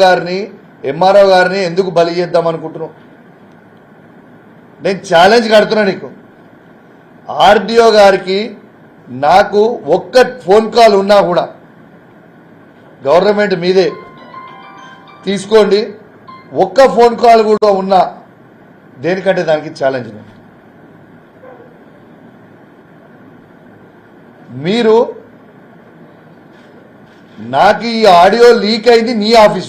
గారిని ఎంఆర్ఓ గారిని ఎందుకు బలి చేద్దాం అనుకుంటున్నావు? నేను ఛాలెంజ్ కడుతున్నా నీకు. ఆర్డీఓ గారికి నాకు ఒక్క ఫోన్ కాల్ ఉన్నా కూడా గవర్నమెంట్ మీదే తీసుకోండి, ఒక్క ఫోన్ కాల్ కూడా ఉన్నా దేనికంటే దానికి ఛాలెంజ్. మీరు నాకు ఈ ఆడియో లీక్ అయింది నీ ఆఫీస్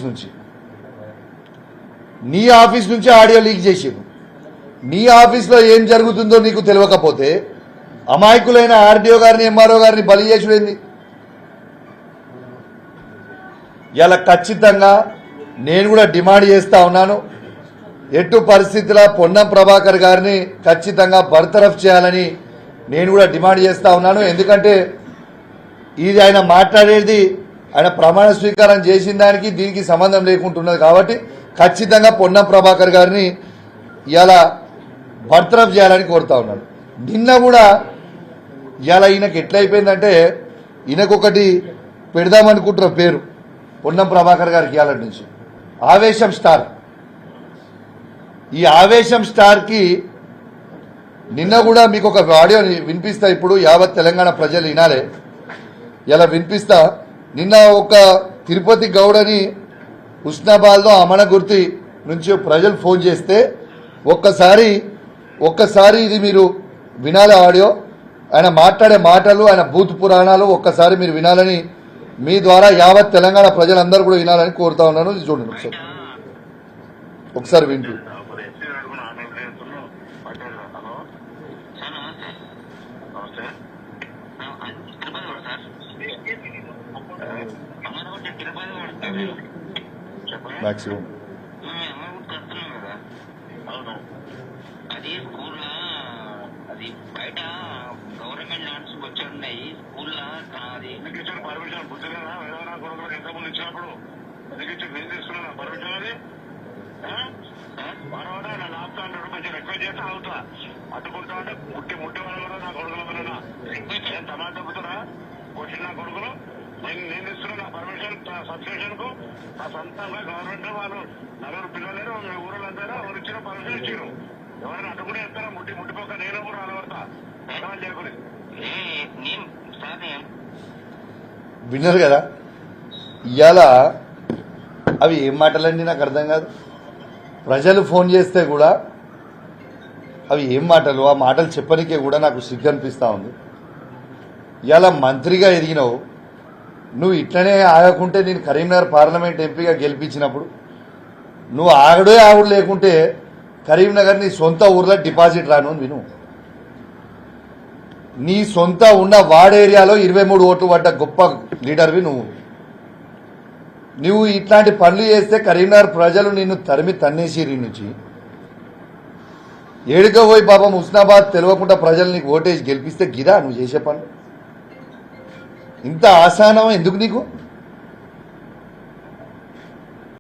నుంచి ఆడియో లీక్ చేసారు. నీ ఆఫీస్లో ఏం జరుగుతుందో నీకు తెలియకపోతే అమాయకులైన ఆర్డీఓ గారిని ఎంఆర్ఓ గారిని బలి చేసుడేంది? ఇలా ఖచ్చితంగా నేను కూడా డిమాండ్ చేస్తా ఉన్నాను, ఎటు పరిస్థితుల పొన్నం ప్రభాకర్ గారిని ఖచ్చితంగా బర్తరఫ్ చేయాలని నేను కూడా డిమాండ్ చేస్తా ఉన్నాను. ఎందుకంటే ఇది ఆయన మాట్లాడేది ఆయన ప్రమాణ స్వీకారం చేసిన దానికి దీనికి సంబంధం లేకుంటున్నది కాబట్టి ఖచ్చితంగా పొన్నం ప్రభాకర్ గారిని ఇలా బర్తరఫ్ చేయాలని కోరుతా ఉన్నాను. నిన్న కూడా ఇలా ఈయనకి ఎట్లయిపోయిందంటే ఈయనకొకటి పెడదామనుకుంటున్న పేరు పొన్నం ప్రభాకర్ గారికి ఇవాళ నుంచి ఆవేశం స్టార్. ఈ ఆవేశం స్టార్కి నిన్న కూడా మీకు ఒక ఆడియో వినిపిస్తా, ఇప్పుడు యావత్ తెలంగాణ ప్రజలు వినాలే, ఇలా వినిపిస్తా. నిన్న ఒక తిరుపతి గౌడని హుస్నాబాద్లో అమనగుర్తి నుంచి ప్రజలు ఫోన్ చేస్తే ఒక్కసారి ఇది మీరు వినాలి ఆడియో. ఆయన మాట్లాడే మాటలు, ఆయన భూత్ పురాణాలు ఒక్కసారి మీరు వినాలని, మీ ద్వారా యావత్ తెలంగాణ ప్రజలందరూ కూడా వినాలని కోరుతా ఉన్నాను. ఇది చూడండి ఒకసారి వింటూ. మాక్సిమం అది స్కూల్లో అది బయట గవర్నమెంట్ ల్యాండ్స్ వచ్చి ఉన్నాయి. స్కూల్లో అది ఇచ్చారు పర్మిషన్ బుద్ధిగా వేదవనా కొడుకులకు ఎంతమంది ఇచ్చినప్పుడు ఎందుకు ఇచ్చి నేను తీసుకున్నా పర్మిషన్ అది వాడవాడ నన్ను ఆపుతా అంటాడు. మంచి రిక్వెస్ట్ చేస్తా అవుతా అడ్డుకుంటా అంటే ముట్టి వాళ్ళ కూడా నా కొడుకుల వలన నేను టమాటా తగ్గుతున్నా కొట్టిన నా కొడుకులు నేను ఇస్తున్నా నా పర్మిషన్ సబ్స్టేషన్ కు నా సొంతంగా గవర్నమెంట్ వాళ్ళు నలుగురు పిల్లలు ఊళ్ళంతా ఎవరు ఇచ్చిన పర్మిషన్ ఇచ్చారు. ఎవరైనా అడ్డుకుంటే చెప్తారా ముట్టిపోక నేను కూడా అలవడతా చేయకూడదు. విన్నారు కదా ఇవాళ అవి ఏం మాటలండి నాకు అర్థం కాదు. ప్రజలు ఫోన్ చేస్తే కూడా అవి ఏం మాటలు, ఆ మాటలు చెప్పనికే కూడా నాకు సిగ్గు అనిపిస్తూ ఉంది. ఇవాళ మంత్రిగా ఎదిగినావు నువ్వు, ఇట్లనే ఆగకుంటే నేను కరీంనగర్ పార్లమెంట్ ఎంపీగా గెలిపించినప్పుడు నువ్వు ఆగుడు లేకుంటే కరీంనగర్ నీ సొంత ఊర్లో డిపాజిట్ రాను విను. నీ సొంత ఉన్న వార్డ్ ఏరియాలో 23 ఓట్లు పడ్డ గొప్ప లీడర్వి నువ్వు ఇట్లాంటి పనులు చేస్తే కరీంనగర్ ప్రజలు నిన్ను తరిమి తన్నేసిరి నుంచి ఏడుగా పోయి పాపం హుస్నాబాద్ తెలియకుండా ప్రజలు నీకు ఓటేసి గెలిపిస్తే గిరా నువ్వు చేసే పనులు ఇంత ఆసానం ఎందుకు నీకు?